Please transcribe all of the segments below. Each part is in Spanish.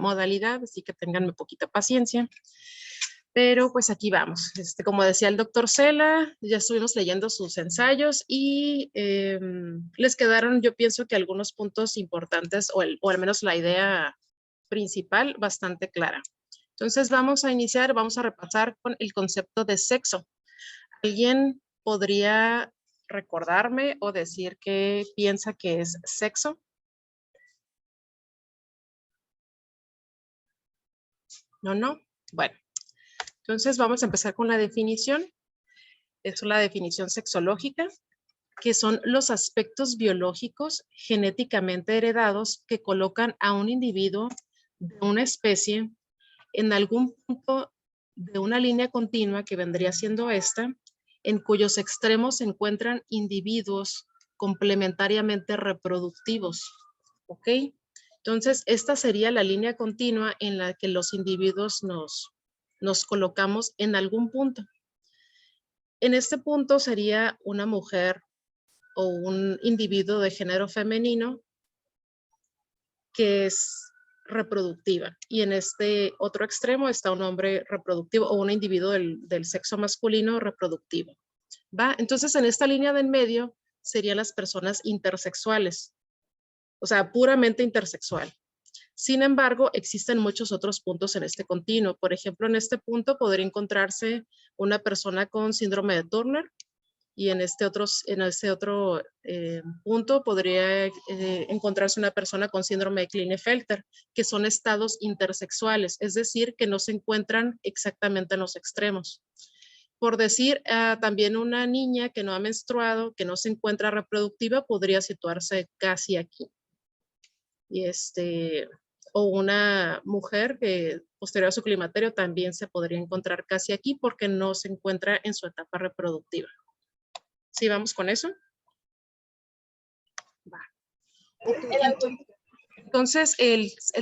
modalidad, así que tenganme poquita paciencia. Pero pues aquí vamos. Como decía el doctor Cela, ya estuvimos leyendo sus ensayos y les quedaron, yo pienso que algunos puntos importantes o al menos la idea principal bastante clara. Entonces vamos a iniciar, vamos a repasar con el concepto de sexo. ¿Alguien podría recordarme o decir qué piensa que es sexo? No. Bueno, entonces vamos a empezar con la definición. Es la definición sexológica, que son los aspectos biológicos genéticamente heredados que colocan a un individuo de una especie en algún punto de una línea continua que vendría siendo esta, en cuyos extremos se encuentran individuos complementariamente reproductivos. ¿Ok? Entonces, esta sería la línea continua en la que los individuos nos colocamos en algún punto. En este punto sería una mujer o un individuo de género femenino que es reproductiva. Y en este otro extremo está un hombre reproductivo o un individuo del sexo masculino reproductivo. ¿Va? Entonces, en esta línea de en medio serían las personas intersexuales, o sea, puramente intersexual. Sin embargo, existen muchos otros puntos en este continuo. Por ejemplo, en este punto podría encontrarse una persona con síndrome de Turner y en este otro punto podría encontrarse una persona con síndrome de Klinefelter, que son estados intersexuales, es decir, que no se encuentran exactamente en los extremos. Por decir, también una niña que no ha menstruado, que no se encuentra reproductiva, podría situarse casi aquí. Y o una mujer que posterior a su climaterio también se podría encontrar casi aquí porque no se encuentra en su etapa reproductiva. ¿Sí vamos con eso? Va. Okay. Entonces,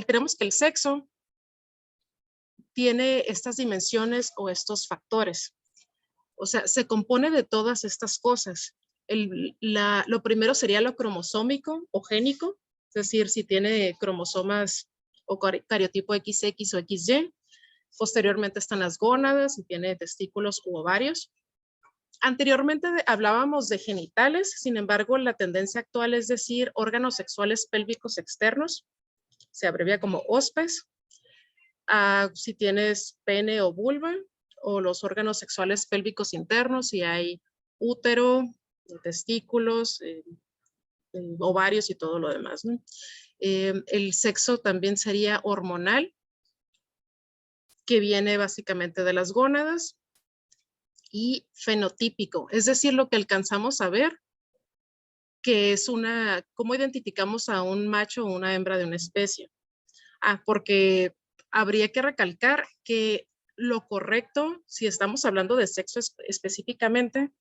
tenemos que el sexo tiene estas dimensiones o estos factores. O sea, se compone de todas estas cosas. Lo primero sería lo cromosómico o génico, es decir, si tiene cromosomas o cariotipo XX o XY. Posteriormente están las gónadas, si tiene testículos u ovarios. Anteriormente hablábamos de genitales, sin embargo, la tendencia actual es decir órganos sexuales pélvicos externos, se abrevia como OSPES. Si tienes pene o vulva, o los órganos sexuales pélvicos internos, si hay útero, testículos, ovarios y todo lo demás, ¿no? El sexo también sería hormonal, que viene básicamente de las gónadas, y fenotípico, es decir, lo que alcanzamos a ver, que es cómo identificamos a un macho o una hembra de una especie. Porque habría que recalcar que lo correcto, si estamos hablando de sexo específicamente,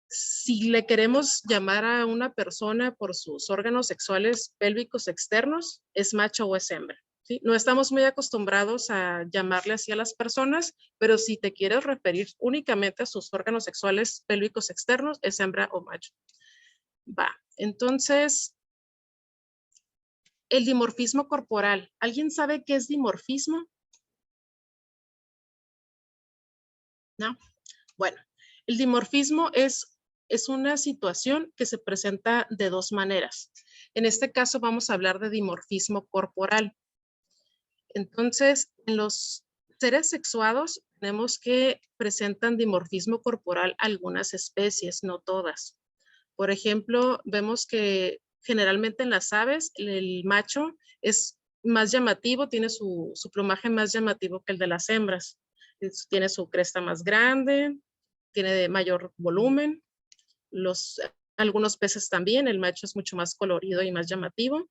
si le queremos llamar a una persona por sus órganos sexuales pélvicos externos, es macho o es hembra. ¿Sí? No estamos muy acostumbrados a llamarle así a las personas, pero si te quieres referir únicamente a sus órganos sexuales pélvicos externos, es hembra o macho. Va, entonces, el dimorfismo corporal. ¿Alguien sabe qué es dimorfismo? ¿No? Bueno, el dimorfismo es una situación que se presenta de dos maneras. En este caso vamos a hablar de dimorfismo corporal. Entonces, en los seres sexuados tenemos que presentan dimorfismo corporal algunas especies, no todas. Por ejemplo, vemos que generalmente en las aves el macho es más llamativo, tiene su plumaje más llamativo que el de las hembras. Tiene su cresta más grande, tiene de mayor volumen. Algunos peces también, el macho es mucho más colorido y más llamativo.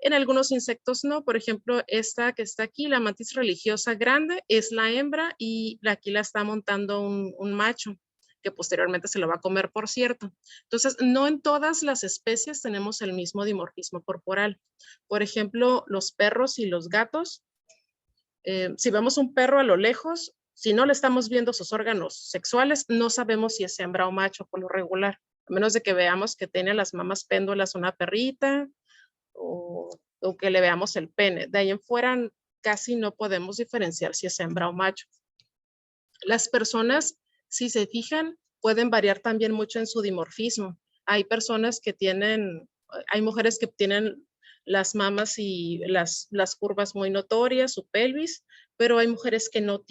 En algunos insectos no, por ejemplo, esta que está aquí, la mantis religiosa grande, es la hembra y aquí la está montando un macho, que posteriormente se lo va a comer, por cierto. Entonces, no en todas las especies tenemos el mismo dimorfismo corporal. Por ejemplo, los perros y los gatos, si vemos un perro a lo lejos, si no le estamos viendo sus órganos sexuales, no sabemos si es hembra o macho por lo regular, a menos de que veamos que tiene las mamas péndulas una perrita, o o que le veamos el pene. De ahí en fuera casi no podemos diferenciar si es hembra o macho. Las personas, si se fijan, pueden variar también mucho en su dimorfismo. Hay personas que tienen, hay mujeres que tienen las mamas y las curvas muy notorias, su pelvis, pero hay mujeres que no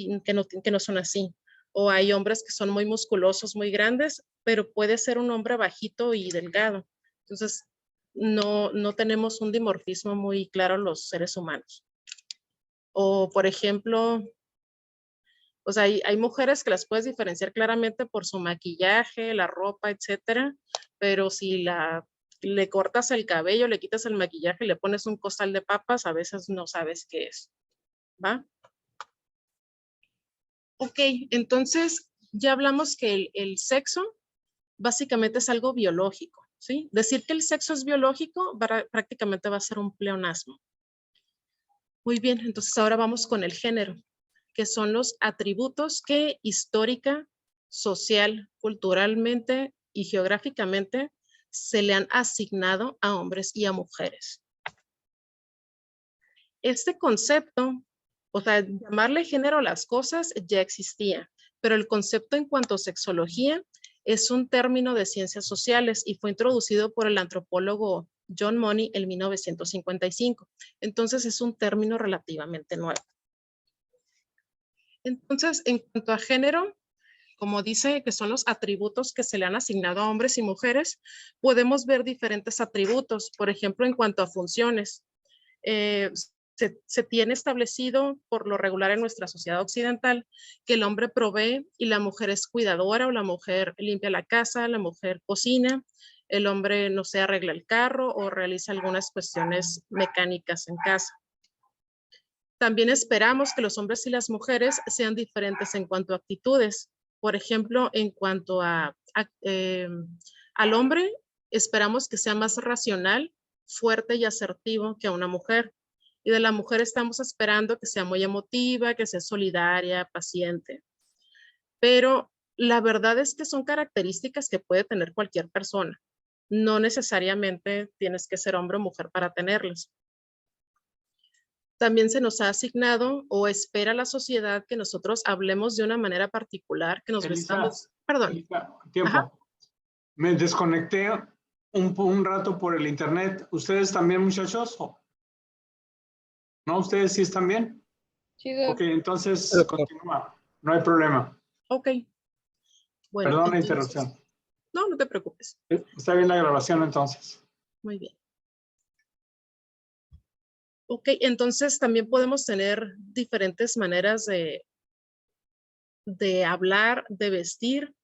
son así. O hay hombres que son muy musculosos, muy grandes, pero puede ser un hombre bajito y delgado. Entonces, no tenemos un dimorfismo muy claro los seres humanos. O, por ejemplo, o sea, hay mujeres que las puedes diferenciar claramente por su maquillaje, la ropa, etcétera, pero si le cortas el cabello, le quitas el maquillaje y le pones un costal de papas, a veces no sabes qué es, ¿va? Ok, entonces ya hablamos que el sexo básicamente es algo biológico, ¿sí? Decir que el sexo es biológico prácticamente va a ser un pleonasmo. Muy bien, entonces ahora vamos con el género, que son los atributos que histórica, social, culturalmente y geográficamente se le han asignado a hombres y a mujeres. Este concepto, o sea, llamarle género a las cosas ya existía, pero el concepto en cuanto a sexología es un término de ciencias sociales y fue introducido por el antropólogo John Money en 1955. Entonces es un término relativamente nuevo. Entonces, en cuanto a género, como dice que son los atributos que se le han asignado a hombres y mujeres, podemos ver diferentes atributos. Por ejemplo, en cuanto a funciones, se tiene establecido por lo regular en nuestra sociedad occidental que el hombre provee y la mujer es cuidadora, o la mujer limpia la casa, la mujer cocina, el hombre, no sé, arregla el carro o realiza algunas cuestiones mecánicas en casa. También esperamos que los hombres y las mujeres sean diferentes en cuanto a actitudes. Por ejemplo, en cuanto al hombre, esperamos que sea más racional, fuerte y asertivo que a una mujer. Y de la mujer estamos esperando que sea muy emotiva, que sea solidaria, paciente. Pero la verdad es que son características que puede tener cualquier persona. No necesariamente tienes que ser hombre o mujer para tenerlas. También se nos ha asignado o espera la sociedad que nosotros hablemos de una manera particular, que nos vestamos. Perdón. Elisa, tiempo. Ajá. Me desconecté un rato por el internet. ¿Ustedes también, muchachos? ¿No? ¿Ustedes sí están bien? Sí, Ok, entonces continúa. No hay problema. Ok. Bueno, Perdón la entonces, interrupción. no te preocupes. Está bien la grabación entonces. Muy bien. Ok, entonces también podemos tener diferentes maneras de hablar, de vestir,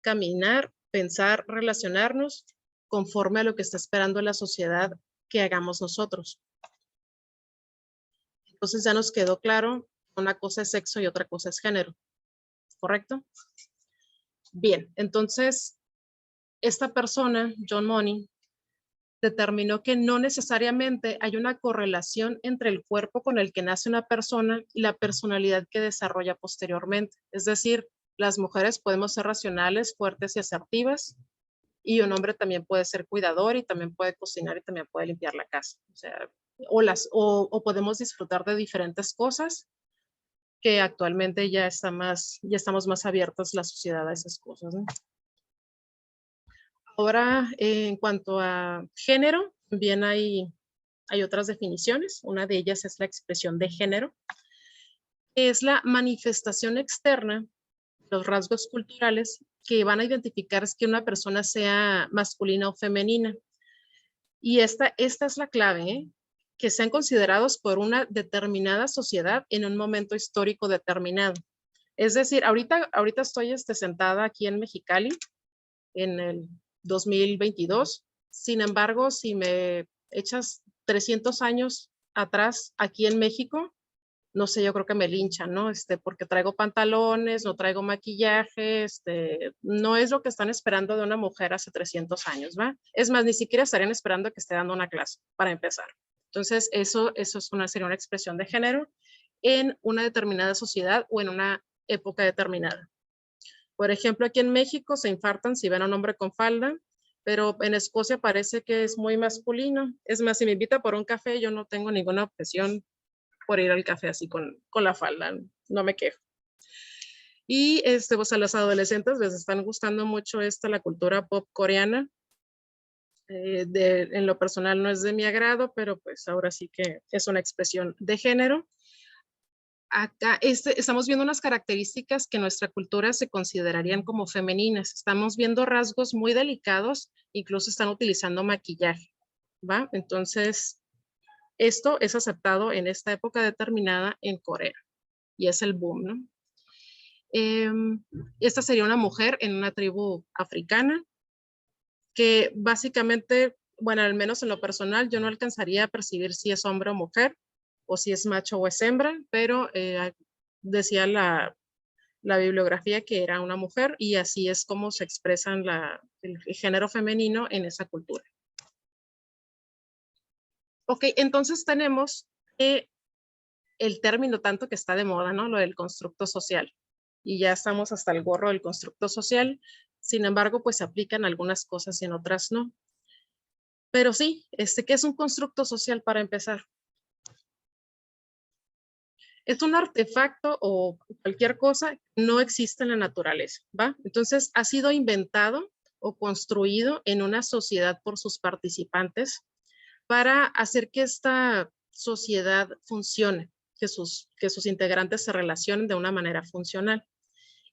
caminar, pensar, relacionarnos conforme a lo que está esperando la sociedad que hagamos nosotros. Entonces ya nos quedó claro, una cosa es sexo y otra cosa es género, ¿correcto? Bien, entonces esta persona, John Money, determinó que no necesariamente hay una correlación entre el cuerpo con el que nace una persona y la personalidad que desarrolla posteriormente. Es decir, las mujeres podemos ser racionales, fuertes y asertivas, y un hombre también puede ser cuidador y también puede cocinar y también puede limpiar la casa. O sea, o podemos disfrutar de diferentes cosas que actualmente ya estamos más abiertos la sociedad a esas cosas, ¿no? Ahora, en cuanto a género, también hay otras definiciones. Una de ellas es la expresión de género, que es la manifestación externa, los rasgos culturales que van a identificar que una persona sea masculina o femenina. Y esta es la clave, ¿eh? Que sean considerados por una determinada sociedad en un momento histórico determinado. Es decir, ahorita estoy sentada aquí en Mexicali en el 2022. Sin embargo, si me echas 300 años atrás aquí en México, no sé, yo creo que me linchan, ¿no? Porque traigo pantalones, no traigo maquillaje, no es lo que están esperando de una mujer hace 300 años, ¿va? Es más, ni siquiera estarían esperando que esté dando una clase, para empezar. Entonces, eso sería una expresión de género en una determinada sociedad o en una época determinada. Por ejemplo, aquí en México se infartan si ven a un hombre con falda pero en Escocia parece que es muy masculino. Es más, si me invita por un café, yo no tengo ninguna objeción por ir al café así con la falda, no me quejo. Y pues a los adolescentes les están gustando mucho la cultura pop coreana. En lo personal no es de mi agrado, pero pues ahora sí que es una expresión de género. Acá estamos viendo unas características que en nuestra cultura se considerarían como femeninas. Estamos viendo rasgos muy delicados, incluso están utilizando maquillaje, ¿va? Entonces, esto es aceptado en esta época determinada en Corea y es el boom, ¿no? Esta sería una mujer en una tribu africana que básicamente, bueno, al menos en lo personal, yo no alcanzaría a percibir si es hombre o mujer, o si es macho o es hembra, pero decía la bibliografía que era una mujer y así es como se expresan el género femenino en esa cultura. Ok, entonces tenemos el término tanto que está de moda, ¿no? Lo del constructo social. Y ya estamos hasta el gorro del constructo social. Sin embargo, pues se aplican algunas cosas y en otras no. Pero sí, ¿qué es un constructo social para empezar? Es un artefacto o cualquier cosa que no existe en la naturaleza, ¿va? Entonces, ha sido inventado o construido en una sociedad por sus participantes para hacer que esta sociedad funcione, que sus integrantes se relacionen de una manera funcional.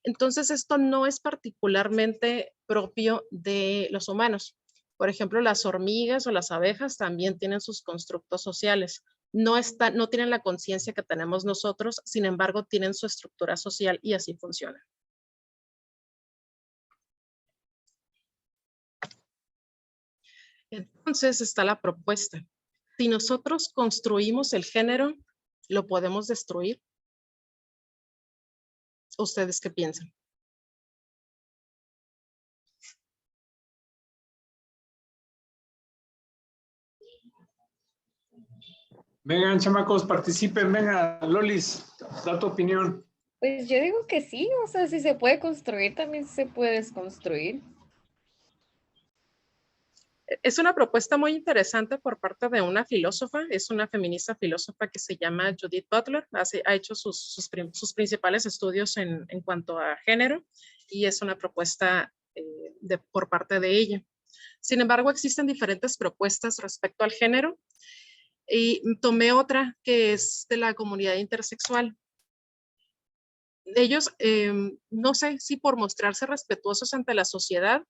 Entonces, esto no es particularmente propio de los humanos. Por ejemplo, las hormigas o las abejas también tienen sus constructos sociales. No tienen la conciencia que tenemos nosotros, sin embargo, tienen su estructura social y así funciona. Entonces está la propuesta. Si nosotros construimos el género, ¿lo podemos destruir? ¿Ustedes qué piensan? Vengan, chamacos, participen. Venga, Lolis, da tu opinión. Pues yo digo que sí, o sea, si se puede construir, también se puede desconstruir. Es una propuesta muy interesante por parte de una filósofa, es una feminista filósofa que se llama Judith Butler, ha hecho sus principales estudios en cuanto a género y es una propuesta por parte de ella. Sin embargo, existen diferentes propuestas respecto al género y tomé otra que es de la comunidad intersexual. Ellos, no sé si por mostrarse respetuosos ante la sociedad,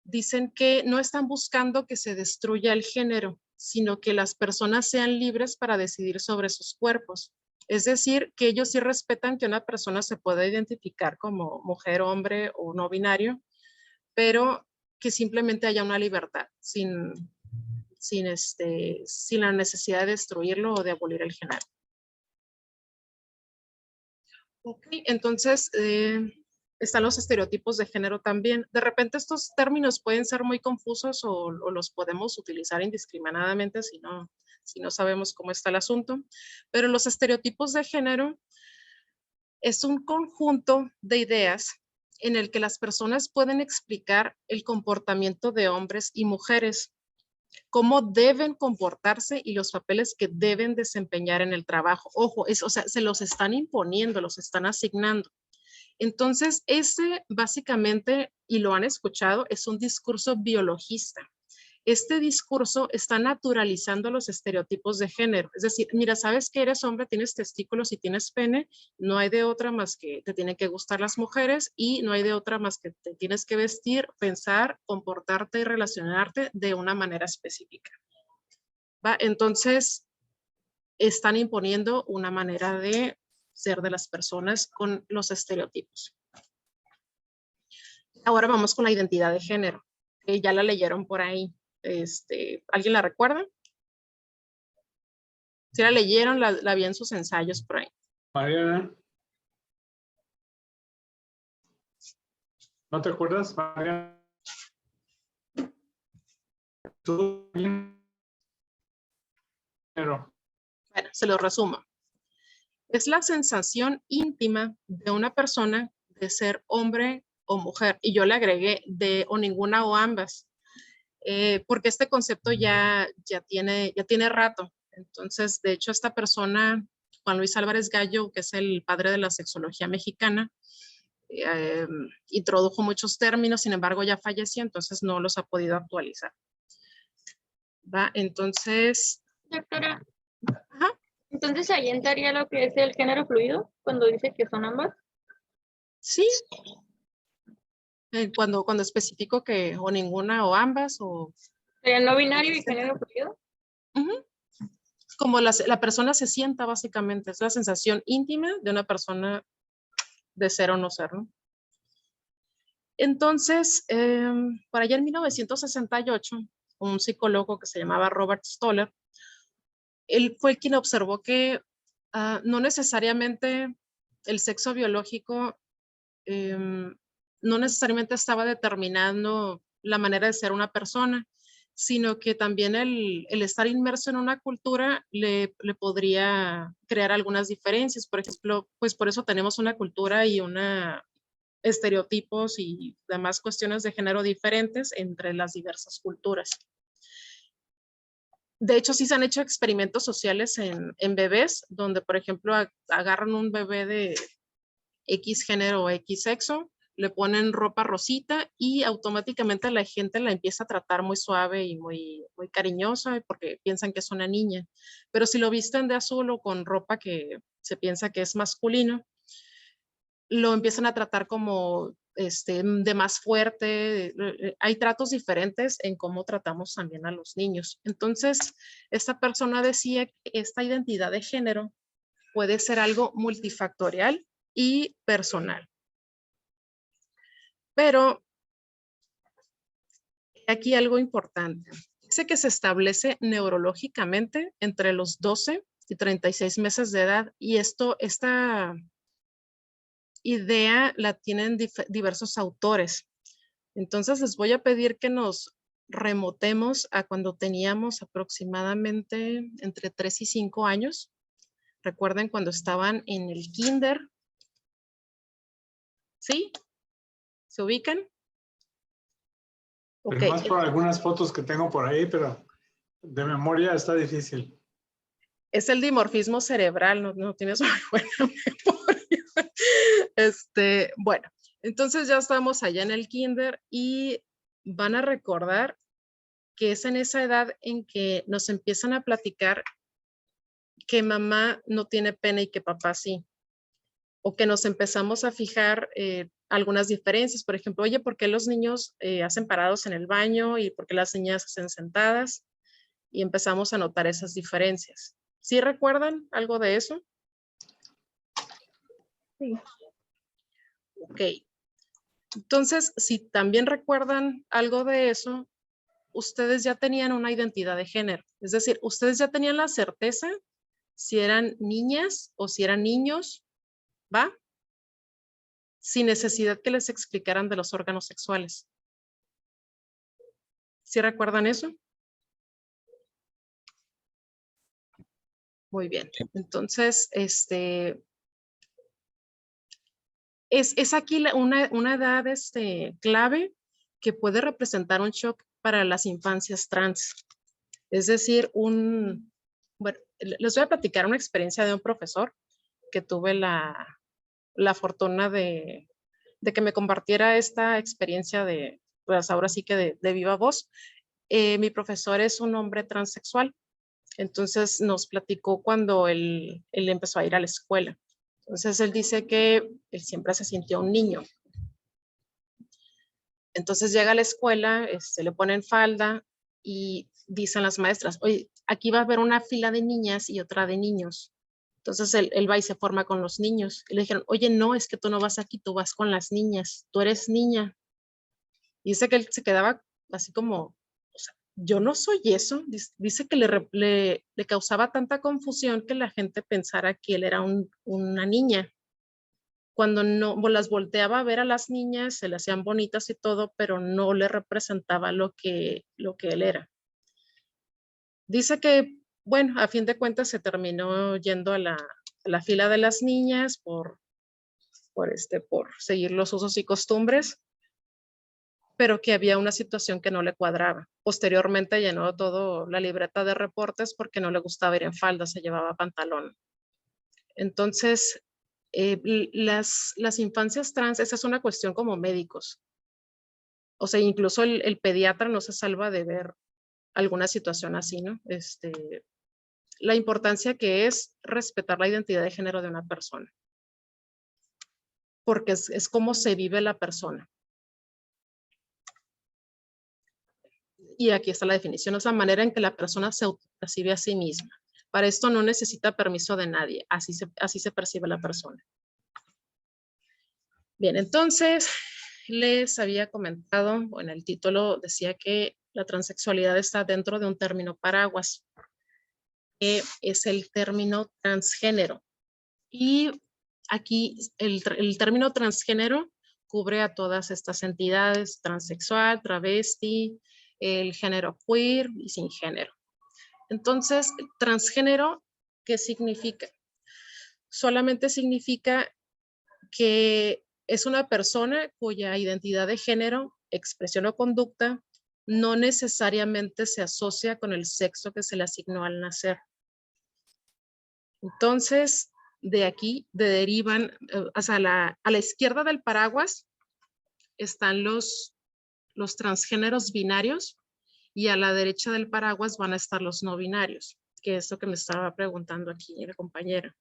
dicen que no están buscando que se destruya el género, sino que las personas sean libres para decidir sobre sus cuerpos. Es decir, que ellos sí respetan que una persona se pueda identificar como mujer, hombre o no binario, pero que simplemente haya una libertad sin la necesidad de destruirlo o de abolir el género. Ok, entonces están los estereotipos de género también. De repente estos términos pueden ser muy confusos o los podemos utilizar indiscriminadamente si no sabemos cómo está el asunto. Pero los estereotipos de género es un conjunto de ideas en el que las personas pueden explicar el comportamiento de hombres y mujeres, cómo deben comportarse y los papeles que deben desempeñar en el trabajo. Ojo, o sea, se los están imponiendo, los están asignando. Entonces, ese básicamente, y lo han escuchado, es un discurso biologista. Este discurso está naturalizando los estereotipos de género. Es decir, mira, sabes que eres hombre, tienes testículos y tienes pene, no hay de otra más que te tienen que gustar las mujeres y no hay de otra más que te tienes que vestir, pensar, comportarte y relacionarte de una manera específica. ¿Va? Entonces, están imponiendo una manera de ser de las personas con los estereotipos. Ahora vamos con la identidad de género. Ya la leyeron por ahí. ¿Alguien la recuerda? Si la leyeron, la vi en sus ensayos por ahí. Mariana. ¿No te acuerdas, Mariana? ¿Tú? Bueno, se lo resumo. Es la sensación íntima de una persona de ser hombre o mujer. Y yo le agregué de o ninguna o ambas. porque este concepto ya tiene rato. Entonces, de hecho, esta persona, Juan Luis Álvarez Gallo, que es el padre de la sexología mexicana, introdujo muchos términos, sin embargo ya falleció, entonces no los ha podido actualizar. ¿Va? Entonces... Doctora, Ajá. entonces ahí entraría lo que es el género fluido, cuando dice que son ambas. Sí. Cuando especifico que o ninguna o ambas o... Sería no binario y género fluido. Uh-huh. Como la persona se sienta básicamente, es la sensación íntima de una persona de ser o no ser, ¿no? Entonces, por allá en 1968, un psicólogo que se llamaba Robert Stoller, él fue quien observó que no necesariamente el sexo biológico no necesariamente estaba determinando la manera de ser una persona, sino que también el estar inmerso en una cultura le podría crear algunas diferencias. Por ejemplo, pues por eso tenemos una cultura y una estereotipos y demás cuestiones de género diferentes entre las diversas culturas. De hecho, sí se han hecho experimentos sociales en bebés, donde, por ejemplo, agarran un bebé de X género o X sexo, le ponen ropa rosita y automáticamente la gente la empieza a tratar muy suave y muy cariñosa porque piensan que es una niña. Pero si lo visten de azul o con ropa que se piensa que es masculino, lo empiezan a tratar como de más fuerte. Hay tratos diferentes en cómo tratamos también a los niños. Entonces, esta persona decía que esta identidad de género puede ser algo multifactorial y personal. Pero aquí algo importante. Dice que se establece neurológicamente entre los 12 y 36 meses de edad y esta idea la tienen diversos autores. Entonces les voy a pedir que nos remotemos a cuando teníamos aproximadamente entre 3 y 5 años. Recuerden cuando estaban en el kinder. ¿Sí? ¿Se ubican? Okay. Más por algunas fotos que tengo por ahí, pero de memoria está difícil. Es el dimorfismo cerebral, no tienes muy buena memoria. Bueno, entonces ya estamos allá en el kinder y van a recordar que es en esa edad en que nos empiezan a platicar que mamá no tiene pene y que papá sí. O que nos empezamos a fijar algunas diferencias. Por ejemplo, oye, ¿por qué los niños hacen parados en el baño y por qué las niñas hacen sentadas? Y empezamos a notar esas diferencias. ¿Sí recuerdan algo de eso? Sí. Ok. Entonces, si también recuerdan algo de eso, ustedes ya tenían una identidad de género. Es decir, ustedes ya tenían la certeza si eran niñas o si eran niños, ¿va? Sin necesidad que les explicaran de los órganos sexuales. ¿Sí recuerdan eso? Muy bien. Entonces, es aquí una edad clave que puede representar un shock para las infancias trans. Es decir, bueno, les voy a platicar una experiencia de un profesor que tuve la fortuna de que me compartiera esta experiencia pues ahora sí que de viva voz. Mi profesor es un hombre transexual, entonces nos platicó cuando él empezó a ir a la escuela. Entonces él dice que él siempre se sintió un niño. Entonces llega a la escuela, le ponen falda y dicen las maestras, oye, aquí va a haber una fila de niñas y otra de niños. Entonces él va y se forma con los niños. Y le dijeron, oye, no, es que tú no vas aquí, tú vas con las niñas, tú eres niña. Y dice que él se quedaba así como, o sea, yo no soy eso. Dice que le causaba tanta confusión que la gente pensara que él era una niña. Cuando no las volteaba a ver a las niñas, se le hacían bonitas y todo, pero no le representaba lo que él era. Dice que, bueno, a fin de cuentas se terminó yendo a la fila de las niñas por seguir los usos y costumbres. pero que había una situación que no le cuadraba. Posteriormente llenó todo la libreta de reportes porque no le gustaba ir en falda, se llevaba pantalón. Entonces, las infancias trans, esa es una cuestión como médicos. O sea, incluso el pediatra no se salva de ver alguna situación así, ¿no? La importancia que es respetar la identidad de género de una persona. Porque es cómo se vive la persona. Y aquí está la definición, es la manera en que la persona se percibe a sí misma. Para esto no necesita permiso de nadie, así se percibe la persona. Bien, entonces les había comentado, bueno, el título decía que la transexualidad está dentro de un término paraguas, que es el término transgénero. Y aquí el término transgénero cubre a todas estas entidades, transexual, travesti, el género queer y sin género. Entonces, transgénero, ¿qué significa? Solamente significa que es una persona cuya identidad de género, expresión o conducta no necesariamente se asocia con el sexo que se le asignó al nacer. Entonces, de aquí derivan, a la izquierda del paraguas están los transgéneros binarios y a la derecha del paraguas van a estar los no binarios, que es lo que me estaba preguntando aquí la compañera.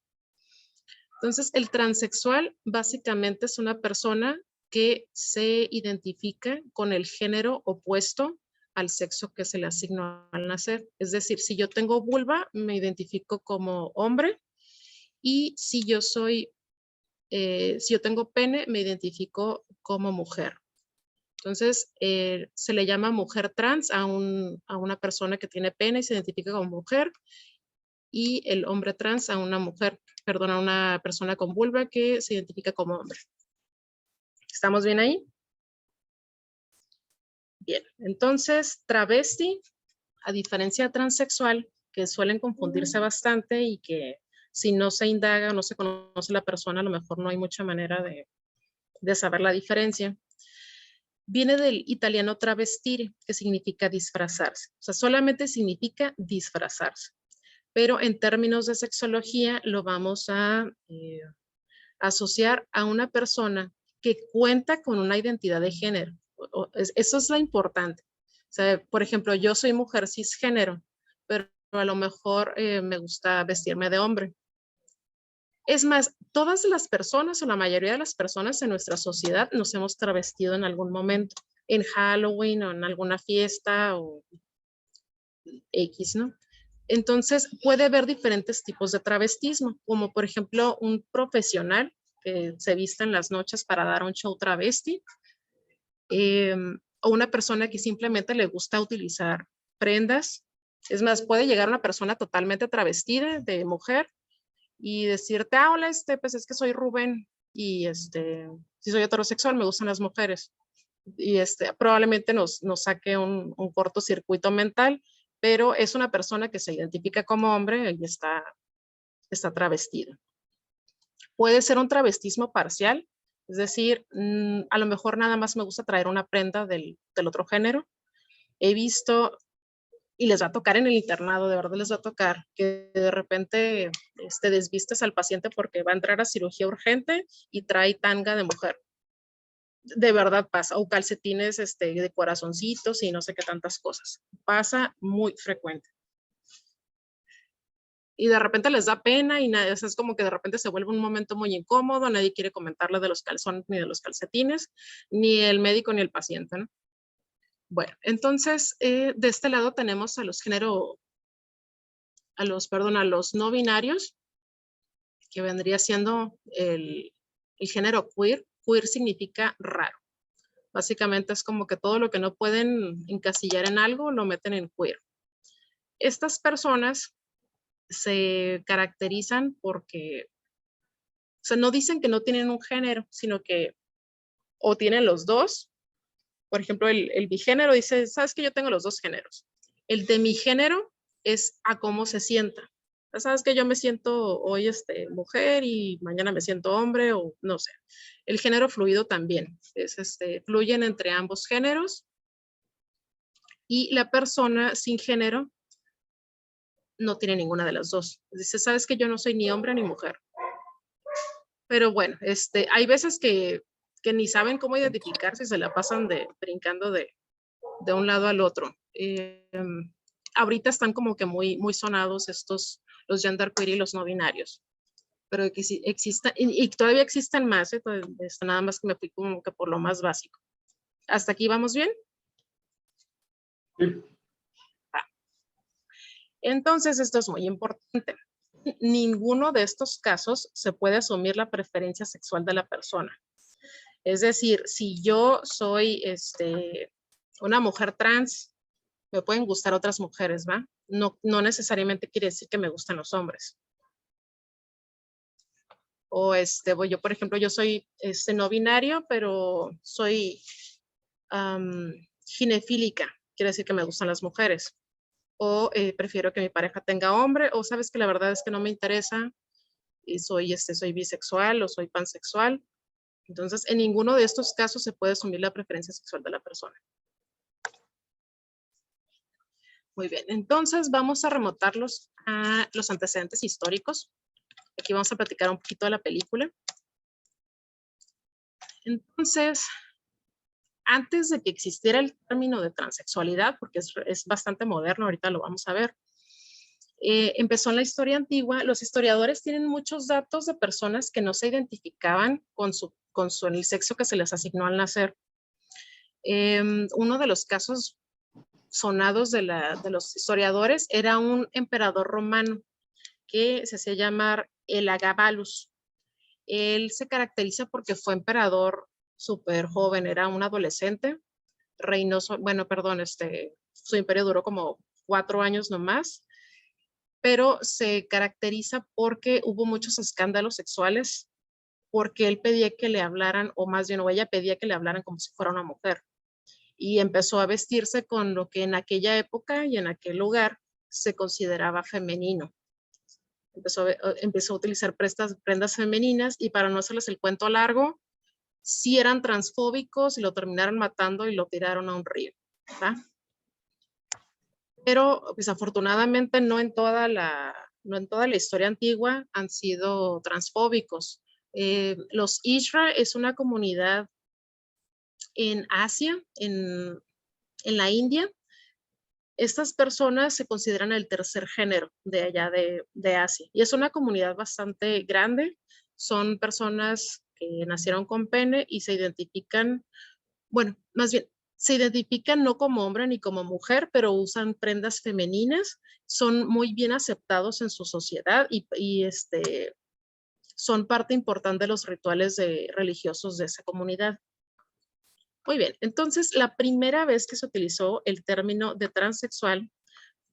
Entonces, el transexual básicamente es una persona que se identifica con el género opuesto al sexo que se le asignó al nacer. Es decir, si yo tengo vulva, me identifico como hombre, y si yo tengo pene, me identifico como mujer. Entonces, se le llama mujer trans a una persona que tiene pene y se identifica como mujer, y el hombre trans a a una persona con vulva que se identifica como hombre. ¿Estamos bien ahí? Bien, entonces travesti, a diferencia de transexual, que suelen confundirse bastante y que si no se indaga o no se conoce la persona, a lo mejor no hay mucha manera de saber la diferencia. Viene del italiano travestire, que significa disfrazarse. O sea, solamente significa disfrazarse. Pero en términos de sexología lo vamos a asociar a una persona que cuenta con una identidad de género. Eso es lo importante. O sea, por ejemplo, yo soy mujer cisgénero, pero a lo mejor me gusta vestirme de hombre. Es más, todas las personas o la mayoría de las personas en nuestra sociedad nos hemos travestido en algún momento, en Halloween o en alguna fiesta o X, ¿no? Entonces puede haber diferentes tipos de travestismo, como por ejemplo un profesional que se viste en las noches para dar un show travesti, o una persona que simplemente le gusta utilizar prendas. Es más, puede llegar una persona totalmente travestida de mujer y decirte, hola, pues es que soy Rubén y si soy heterosexual me gustan las mujeres. Y probablemente nos saque un cortocircuito mental, pero es una persona que se identifica como hombre y está travestida. Puede ser un travestismo parcial, es decir, a lo mejor nada más me gusta traer una prenda del otro género. He visto, y les va a tocar en el internado, de verdad les va a tocar, que de repente desvistes al paciente porque va a entrar a cirugía urgente y trae tanga de mujer. De verdad pasa, o calcetines de corazoncitos y no sé qué tantas cosas. Pasa muy frecuente. Y de repente les da pena y nada, es como que de repente se vuelve un momento muy incómodo, nadie quiere comentarle de los calzones ni de los calcetines, ni el médico ni el paciente, ¿no? Bueno, entonces de este lado tenemos a los no binarios, que vendría siendo el género queer. Queer significa raro. Básicamente es como que todo lo que no pueden encasillar en algo lo meten en queer. Estas personas se caracterizan porque, o sea, no dicen que no tienen un género, sino que o tienen los dos. Por ejemplo, el bigénero dice, sabes que yo tengo los dos géneros. El de mi género es a cómo se sienta. Sabes que yo me siento hoy mujer y mañana me siento hombre o no sé. El género fluido también. Fluyen entre ambos géneros y la persona sin género no tiene ninguna de las dos. Dice, sabes que yo no soy ni hombre ni mujer. Pero bueno, hay veces que ni saben cómo identificarse y se la pasan brincando de un lado al otro. Ahorita están como que muy, muy sonados los genderqueer y los no binarios. Pero que sí existen, y todavía existen más, nada más que me fui como que por lo más básico. ¿Hasta aquí vamos bien? Sí. Entonces, esto es muy importante. Ninguno de estos casos se puede asumir la preferencia sexual de la persona. Es decir, si yo soy una mujer trans, me pueden gustar otras mujeres, ¿va? No necesariamente quiere decir que me gustan los hombres. O yo, por ejemplo, yo soy no binario, pero soy ginefílica. Quiere decir que me gustan las mujeres. O prefiero que mi pareja tenga hombre, o sabes que la verdad es que no me interesa y soy bisexual o soy pansexual. Entonces, en ninguno de estos casos se puede asumir la preferencia sexual de la persona. Muy bien, entonces vamos a remontarlos a los antecedentes históricos. Aquí vamos a platicar un poquito de la película. Entonces, antes de que existiera el término de transexualidad, porque es bastante moderno, ahorita lo vamos a ver, empezó en la historia antigua. Los historiadores tienen muchos datos de personas que no se identificaban con el sexo que se les asignó al nacer. Uno de los casos sonados de los historiadores era un emperador romano que se hacía llamar Elagabalus. Él se caracteriza porque fue emperador súper joven, era un adolescente, reinó, su imperio duró como 4 años nomás, pero se caracteriza porque hubo muchos escándalos sexuales, porque él pedía que le hablaran, o más bien, o ella pedía que le hablaran como si fuera una mujer. Y empezó a vestirse con lo que en aquella época y en aquel lugar se consideraba femenino. Empezó a utilizar prendas femeninas y para no hacerles el cuento largo, sí eran transfóbicos y lo terminaron matando y lo tiraron a un río. ¿Va? Pero pues afortunadamente no en toda la historia antigua han sido transfóbicos. Los Ishra es una comunidad en Asia, en la India. Estas personas se consideran el tercer género de allá de Asia y es una comunidad bastante grande. Son personas que nacieron con pene y se identifican, bueno, más bien, se identifican no como hombre ni como mujer, pero usan prendas femeninas, son muy bien aceptados en su sociedad y son parte importante de los rituales religiosos de esa comunidad. Muy bien, entonces la primera vez que se utilizó el término de transexual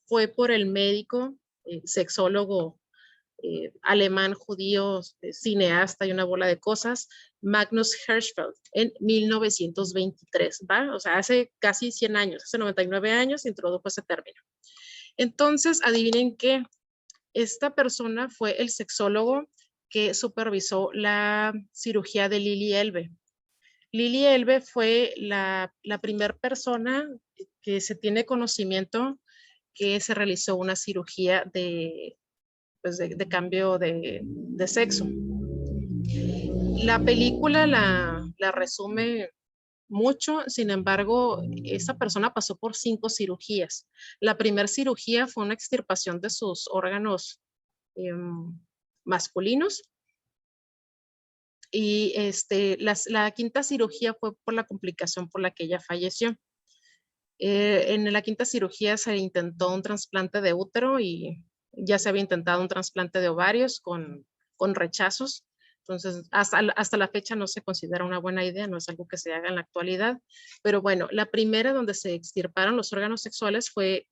fue por el médico, sexólogo alemán, judío, cineasta y una bola de cosas, Magnus Hirschfeld, en 1923, ¿va? O sea, hace casi 100 años, hace 99 años se introdujo ese término. Entonces, adivinen qué, esta persona fue el sexólogo que supervisó la cirugía de Lili Elbe. Lili Elbe fue la primera persona que se tiene conocimiento que se realizó una cirugía de cambio de sexo. La película la resume mucho, sin embargo, esa persona pasó por 5 cirugías. La primera cirugía fue una extirpación de sus órganos masculinos. Y la quinta cirugía fue por la complicación por la que ella falleció. En la quinta cirugía se intentó un trasplante de útero y ya se había intentado un trasplante de ovarios con rechazos. Entonces, hasta la fecha no se considera una buena idea, no es algo que se haga en la actualidad. Pero bueno, la primera donde se extirparon los órganos sexuales fue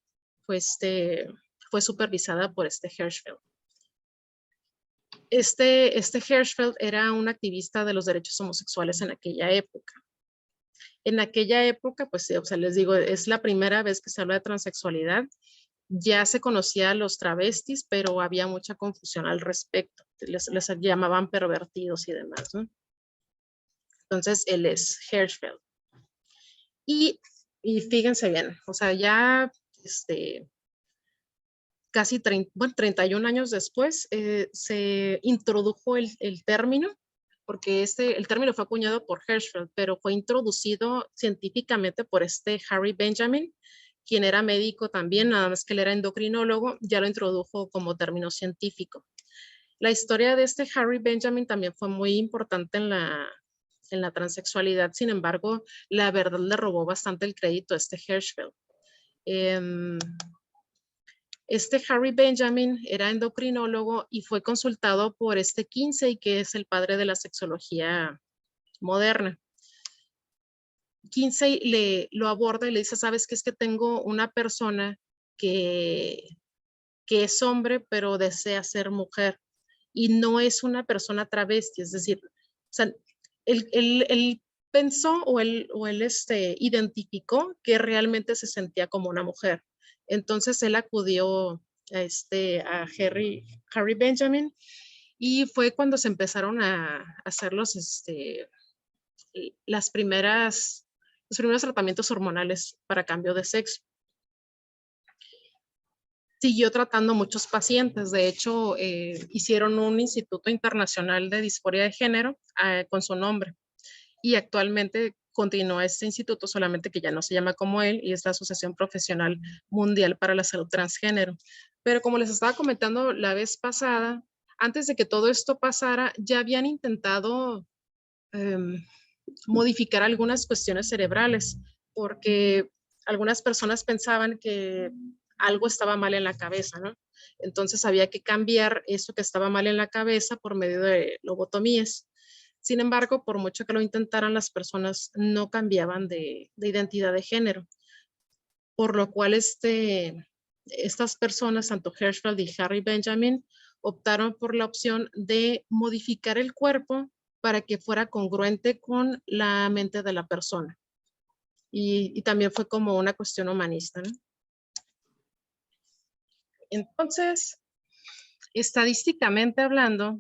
supervisada por Hirschfeld. Hirschfeld era un activista de los derechos homosexuales en aquella época. En aquella época, pues, o sea, les digo, es la primera vez que se habla de transexualidad ya se conocía a los travestis, pero había mucha confusión al respecto. Les llamaban pervertidos y demás, ¿no? Entonces, él es Hirschfeld. Y fíjense bien, o sea, ya casi 31 años después se introdujo el término, porque el término fue acuñado por Hirschfeld, pero fue introducido científicamente por Harry Benjamin, quien era médico también, nada más que él era endocrinólogo, ya lo introdujo como término científico. La historia de Harry Benjamin también fue muy importante en la transexualidad, sin embargo, la verdad le robó bastante el crédito a Hirschfeld. Harry Benjamin era endocrinólogo y fue consultado por Kinsey, que es el padre de la sexología moderna. Kinsey lo aborda y le dice, ¿sabes qué? Es que tengo una persona que es hombre, pero desea ser mujer. Y no es una persona travesti, es decir, o sea, él pensó o él identificó que realmente se sentía como una mujer. Entonces él acudió a Harry Benjamin y fue cuando se empezaron a hacer los primeros tratamientos hormonales para cambio de sexo. Siguió tratando muchos pacientes. De hecho, hicieron un Instituto Internacional de Disforia de Género con su nombre. Y actualmente continúa este instituto, solamente que ya no se llama como él, y es la Asociación Profesional Mundial para la Salud Transgénero. Pero como les estaba comentando la vez pasada, antes de que todo esto pasara, ya habían intentado modificar algunas cuestiones cerebrales, porque algunas personas pensaban que algo estaba mal en la cabeza, ¿no? Entonces había que cambiar eso que estaba mal en la cabeza por medio de lobotomías. Sin embargo, por mucho que lo intentaran, las personas no cambiaban de identidad de género, por lo cual estas personas, tanto Hirschfeld y Harry Benjamin, optaron por la opción de modificar el cuerpo para que fuera congruente con la mente de la persona. Y también fue como una cuestión humanista, ¿no? Entonces, estadísticamente hablando,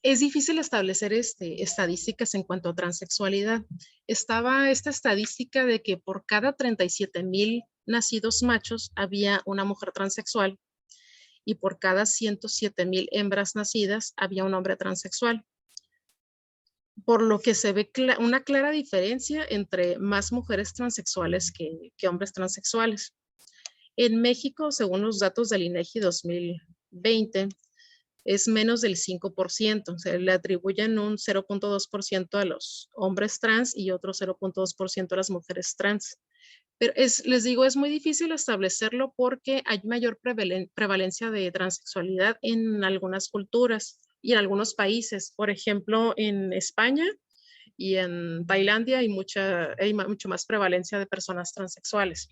es difícil establecer estadísticas en cuanto a transexualidad. Estaba esta estadística de que por cada 37,000 nacidos machos había una mujer transexual y por cada 107,000 hembras nacidas había un hombre transexual. Por lo que se ve una clara diferencia entre más mujeres transexuales que hombres transexuales. En México, según los datos del INEGI 2020, es menos del 5%, o sea, le atribuyen un 0.2% a los hombres trans y otro 0.2% a las mujeres trans. Pero les digo, es muy difícil establecerlo porque hay mayor prevalencia de transexualidad en algunas culturas y en algunos países. Por ejemplo, en España y en Tailandia hay mucho más prevalencia de personas transexuales.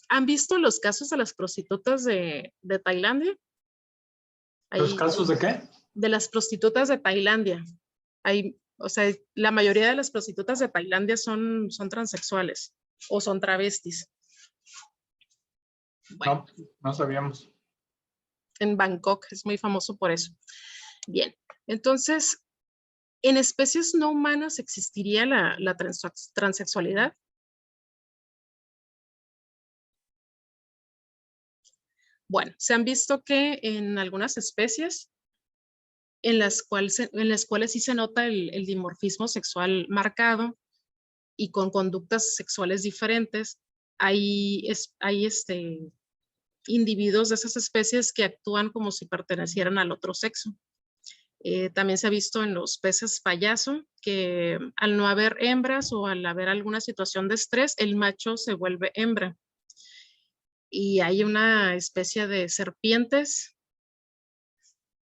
¿Han visto los casos de las prostitutas de Tailandia? ¿Los casos de qué? De las prostitutas de Tailandia. O sea, la mayoría de las prostitutas de Tailandia son transexuales o son travestis. Bueno, no sabíamos. En Bangkok es muy famoso por eso. Bien, entonces, ¿en especies no humanas existiría la transexualidad? Bueno, se han visto que en algunas especies en las cuales sí se nota el dimorfismo sexual marcado y con conductas sexuales diferentes, hay individuos de esas especies que actúan como si pertenecieran al otro sexo. También se ha visto en los peces payaso que al no haber hembras o al haber alguna situación de estrés, el macho se vuelve hembra. Y hay una especie de serpientes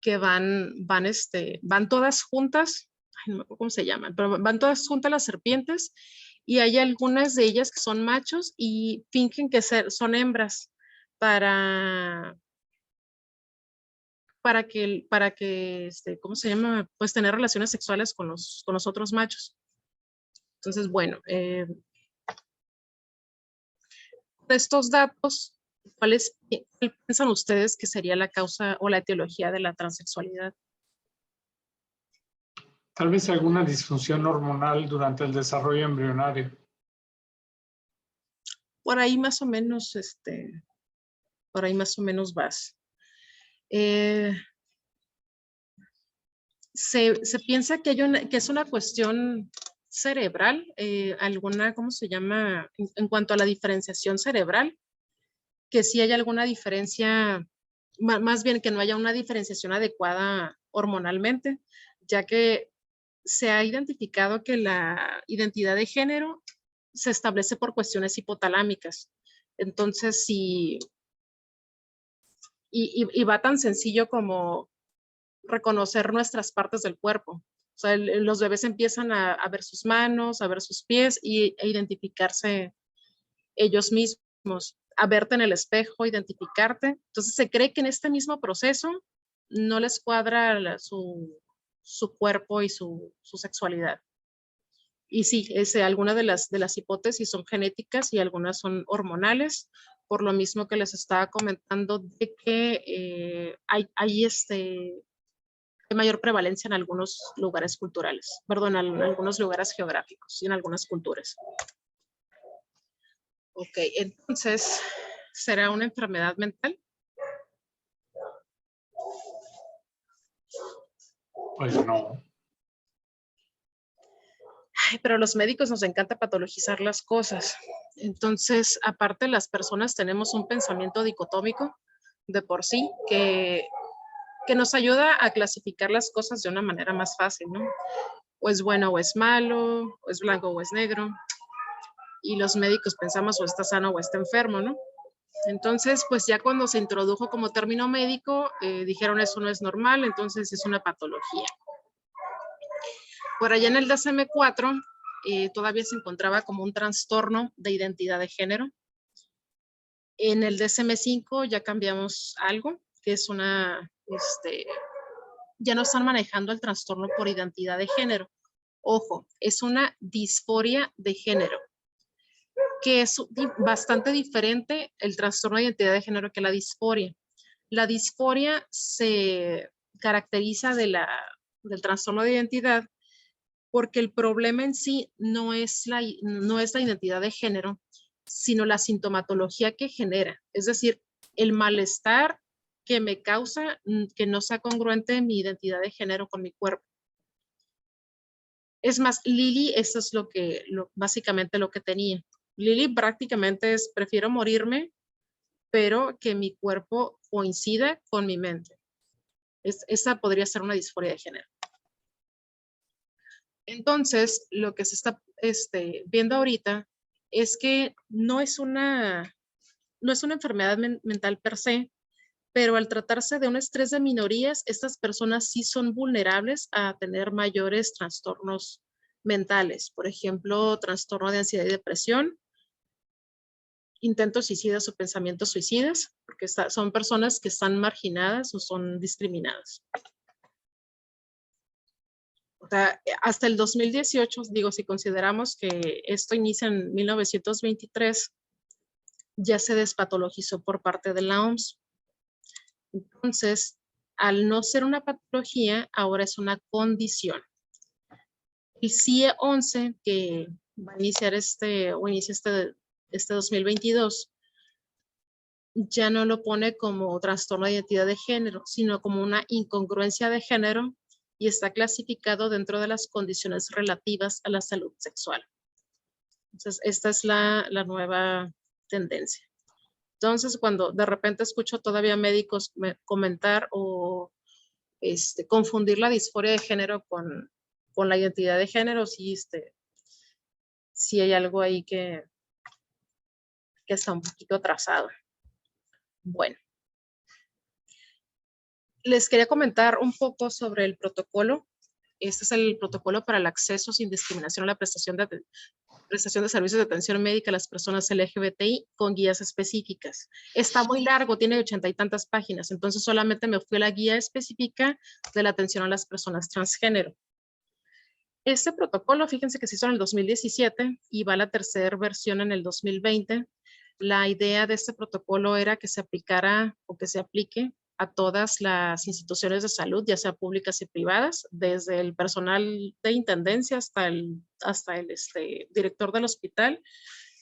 que van todas juntas, ay, no me acuerdo cómo se llaman, pero van todas juntas las serpientes y hay algunas de ellas que son machos y fingen que son hembras para ¿cómo se llama? Pues tener relaciones sexuales con los otros machos. Entonces, bueno, de estos datos, ¿cuál piensan ustedes que sería la causa o la etiología de la transexualidad? Tal vez alguna disfunción hormonal durante el desarrollo embrionario. Por ahí más o menos, por ahí más o menos vas. Se piensa que que es una cuestión cerebral, ¿cómo se llama? En cuanto a la diferenciación cerebral, que sí hay alguna diferencia, más bien que no haya una diferenciación adecuada hormonalmente, ya que se ha identificado que la identidad de género se establece por cuestiones hipotalámicas. Entonces, sí, y va tan sencillo como reconocer nuestras partes del cuerpo. O sea, los bebés empiezan a ver sus manos, a ver sus pies e identificarse ellos mismos, a verte en el espejo, identificarte. Entonces se cree que en este mismo proceso no les cuadra su cuerpo y su sexualidad. Y sí, algunas de las hipótesis son genéticas y algunas son hormonales, por lo mismo que les estaba comentando de que hay mayor prevalencia en algunos lugares culturales, perdón, en algunos lugares geográficos y en algunas culturas. Ok, entonces, ¿será una enfermedad mental? Pues no. Ay, pero a los médicos nos encanta patologizar las cosas. Entonces, aparte, las personas tenemos un pensamiento dicotómico de por sí que nos ayuda a clasificar las cosas de una manera más fácil, ¿no? O es bueno o es malo, o es blanco o es negro. Y los médicos pensamos o está sano o está enfermo, ¿no? Entonces, pues ya cuando se introdujo como término médico, dijeron eso no es normal, entonces es una patología. Por allá en el DSM-4 todavía se encontraba como un trastorno de identidad de género. En el DSM-5 ya cambiamos algo, que es ya no están manejando el trastorno por identidad de género. Ojo, es una disforia de género, que es bastante diferente el trastorno de identidad de género que la disforia. La disforia se caracteriza del trastorno de identidad porque el problema en sí no es la identidad de género, sino la sintomatología que genera. Es decir, el malestar que me causa que no sea congruente mi identidad de género con mi cuerpo. Es más, Lili, eso es básicamente lo que tenía. Lili prácticamente es, prefiero morirme, pero que mi cuerpo coincida con mi mente. Esa podría ser una disforia de género. Entonces, lo que se está viendo ahorita es que no es una enfermedad mental per se, pero al tratarse de un estrés de minorías, estas personas sí son vulnerables a tener mayores trastornos mentales. Por ejemplo, trastorno de ansiedad y depresión, intentos suicidas o pensamientos suicidas, porque son personas que están marginadas o son discriminadas. O sea, hasta el 2018, digo, si consideramos que esto inicia en 1923, ya se despatologizó por parte de la OMS. Entonces, al no ser una patología, ahora es una condición. El CIE 11, que va a iniciar este 2022, ya no lo pone como trastorno de identidad de género, sino como una incongruencia de género y está clasificado dentro de las condiciones relativas a la salud sexual. Entonces, esta es la nueva tendencia. Entonces, cuando de repente escucho todavía médicos comentar o confundir la disforia de género con la identidad de género, sí, sí hay algo ahí que está un poquito atrasado. Bueno. Les quería comentar un poco sobre el protocolo. Este es el protocolo para el acceso sin discriminación a la prestación prestación de servicios de atención médica a las personas LGBTI con guías específicas. Está muy largo, tiene 80 y tantas páginas, entonces solamente me fui a la guía específica de la atención a las personas transgénero. Este protocolo, fíjense que se hizo en el 2017 y va a la tercera versión en el 2020. La idea de este protocolo era que se aplicara o que se aplique a todas las instituciones de salud, ya sea públicas y privadas, desde el personal de intendencia hasta el director del hospital,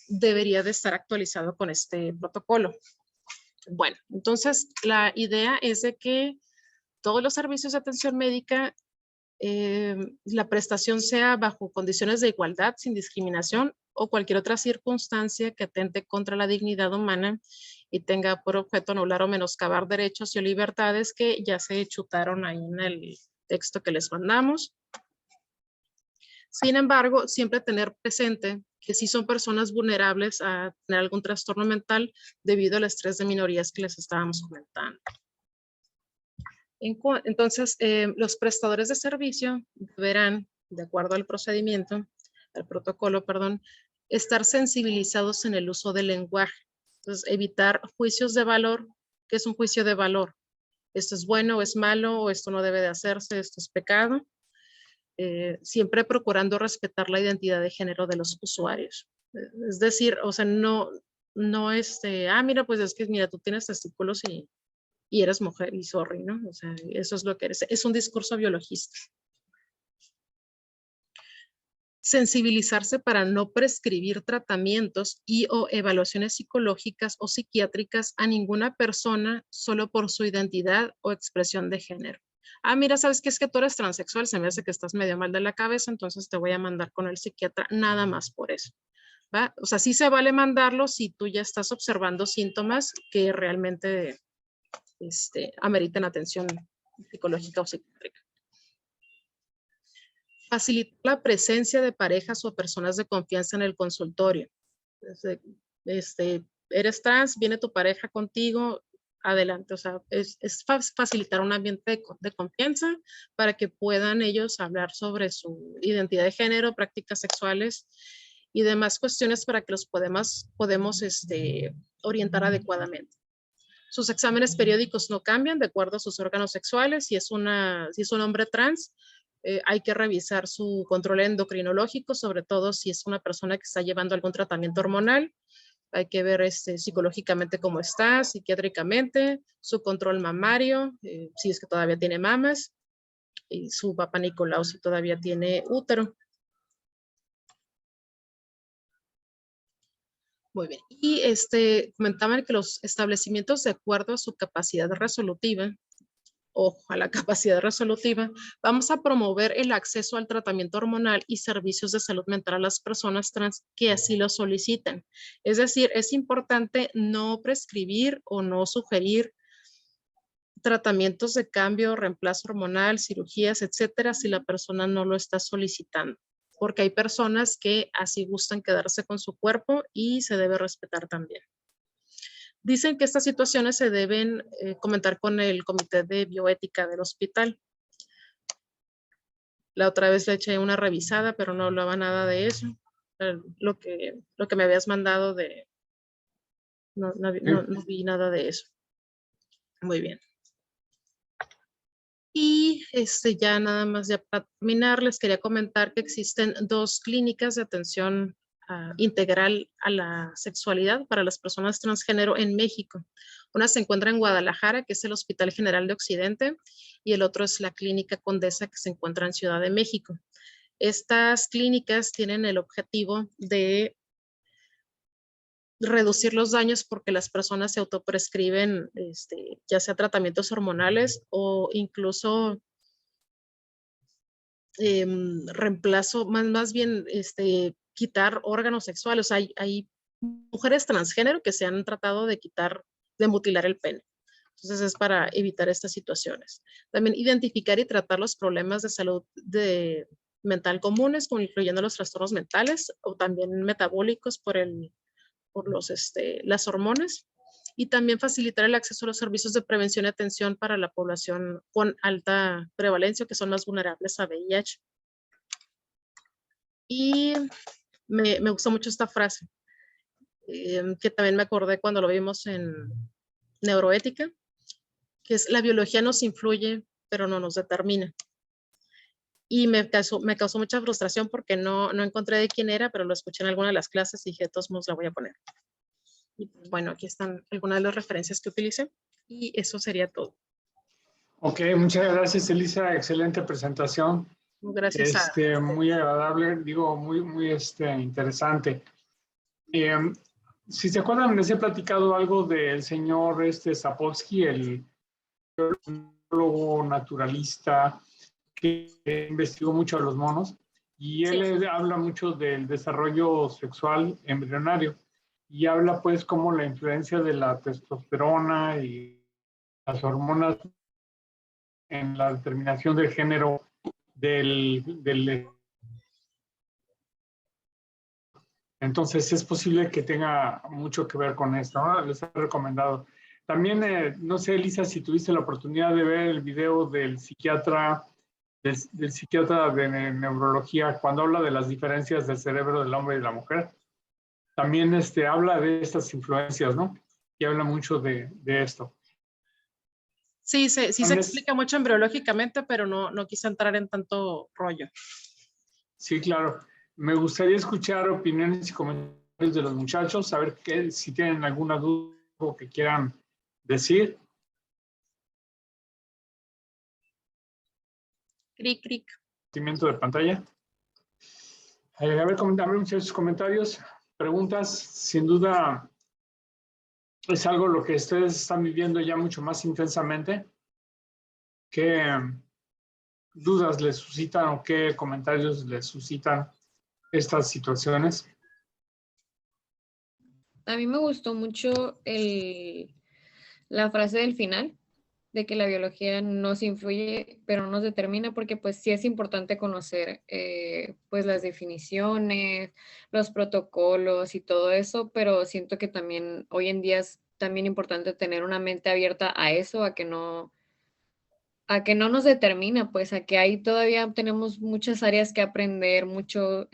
debería de estar actualizado con este protocolo. Bueno, entonces la idea es de que todos los servicios de atención médica, la prestación sea bajo condiciones de igualdad, sin discriminación o cualquier otra circunstancia que atente contra la dignidad humana y tenga por objeto anular o menoscabar derechos y libertades que ya se chutaron ahí en el texto que les mandamos. Sin embargo, siempre tener presente que sí son personas vulnerables a tener algún trastorno mental debido al estrés de minorías que les estábamos comentando. Entonces, los prestadores de servicio deberán, de acuerdo al procedimiento, al protocolo, perdón, estar sensibilizados en el uso del lenguaje. Entonces, evitar juicios de valor. ¿Qué es un juicio de valor? Esto es bueno o es malo, o esto no debe de hacerse, esto es pecado. Siempre procurando respetar la identidad de género de los usuarios. Es decir, o sea, no mira, pues es que, mira, tú tienes testículos y eres mujer y sorry, ¿no? O sea, eso es lo que eres. Es un discurso biologista. Sensibilizarse para no prescribir tratamientos y o evaluaciones psicológicas o psiquiátricas a ninguna persona solo por su identidad o expresión de género. Ah, mira, ¿sabes qué? Es que tú eres transexual, se me hace que estás medio mal de la cabeza, entonces te voy a mandar con el psiquiatra, nada más por eso. ¿Va? O sea, sí se vale mandarlo si tú ya estás observando síntomas que realmente ameriten atención psicológica o psiquiátrica. Facilitar la presencia de parejas o personas de confianza en el consultorio. Eres trans, viene tu pareja contigo, adelante. O sea, es facilitar un ambiente de confianza para que puedan ellos hablar sobre su identidad de género, prácticas sexuales y demás cuestiones para que los podemos orientar adecuadamente. Sus exámenes periódicos no cambian de acuerdo a sus órganos sexuales. Si es un hombre trans, hay que revisar su control endocrinológico, sobre todo si es una persona que está llevando algún tratamiento hormonal. Hay que ver psicológicamente cómo está, psiquiátricamente, su control mamario, si es que todavía tiene mamas, y su papá Nicolau si todavía tiene útero. Muy bien. Y comentaban que los establecimientos, de acuerdo a su capacidad resolutiva, ojo, a la capacidad resolutiva, vamos a promover el acceso al tratamiento hormonal y servicios de salud mental a las personas trans que así lo soliciten. Es decir, es importante no prescribir o no sugerir tratamientos de cambio, reemplazo hormonal, cirugías, etcétera, si la persona no lo está solicitando. Porque hay personas que así gustan quedarse con su cuerpo y se debe respetar también. Dicen que estas situaciones se deben comentar con el comité de bioética del hospital. La otra vez le eché una revisada, pero no hablaba nada de eso. Lo que me habías mandado no vi nada de eso. Muy bien. Y ya nada más ya para terminar, les quería comentar que existen 2 clínicas de atención integral a la sexualidad para las personas transgénero en México. Una se encuentra en Guadalajara, que es el Hospital General de Occidente, y el otro es la Clínica Condesa, que se encuentra en Ciudad de México. Estas clínicas tienen el objetivo de reducir los daños porque las personas se autoprescriben ya sea tratamientos hormonales o incluso reemplazo, más bien quitar órganos sexuales. Hay mujeres transgénero que se han tratado de mutilar el pene. Entonces es para evitar estas situaciones. También identificar y tratar los problemas de salud mental comunes, incluyendo los trastornos mentales o también metabólicos por las hormonas, y también facilitar el acceso a los servicios de prevención y atención para la población con alta prevalencia, que son más vulnerables a VIH. Y me gustó mucho esta frase, que también me acordé cuando lo vimos en neuroética, que es la biología nos influye, pero no nos determina. Y me causó mucha frustración porque no encontré de quién era, pero lo escuché en alguna de las clases y dije, de todos modos la voy a poner. Y pues, bueno, aquí están algunas de las referencias que utilicé y eso sería todo. Ok, muchas gracias, Elisa. Excelente presentación. Gracias a Muy agradable, digo, muy interesante. Si se acuerdan, les he platicado algo del señor Sapolsky, el biólogo naturalista que investigó mucho a los monos, y él habla mucho del desarrollo sexual embrionario, y habla pues como la influencia de la testosterona y las hormonas en la determinación del género del. Entonces es posible que tenga mucho que ver con esto, ¿no? Les he recomendado. También, no sé, Elisa, si tuviste la oportunidad de ver el video del psiquiatra de neurología cuando habla de las diferencias del cerebro del hombre y de la mujer. También habla de estas influencias, ¿no? Y habla mucho de esto. Sí, se explica mucho embriológicamente, pero no quise entrar en tanto rollo. Sí, claro. Me gustaría escuchar opiniones y comentarios de los muchachos, saber si tienen alguna duda o que quieran decir. Cric, cric. De pantalla. A ver, comentame muchos comentarios, preguntas. Sin duda es algo lo que ustedes están viviendo ya mucho más intensamente. ¿Qué dudas les suscitan o qué comentarios les suscitan estas situaciones? A mí me gustó mucho la frase del final, de que la biología nos influye, pero no nos determina, porque pues sí es importante conocer pues las definiciones, los protocolos y todo eso, pero siento que también hoy en día es también importante tener una mente abierta a eso, a que no nos determina, pues a que ahí todavía tenemos muchas áreas que aprender, mucho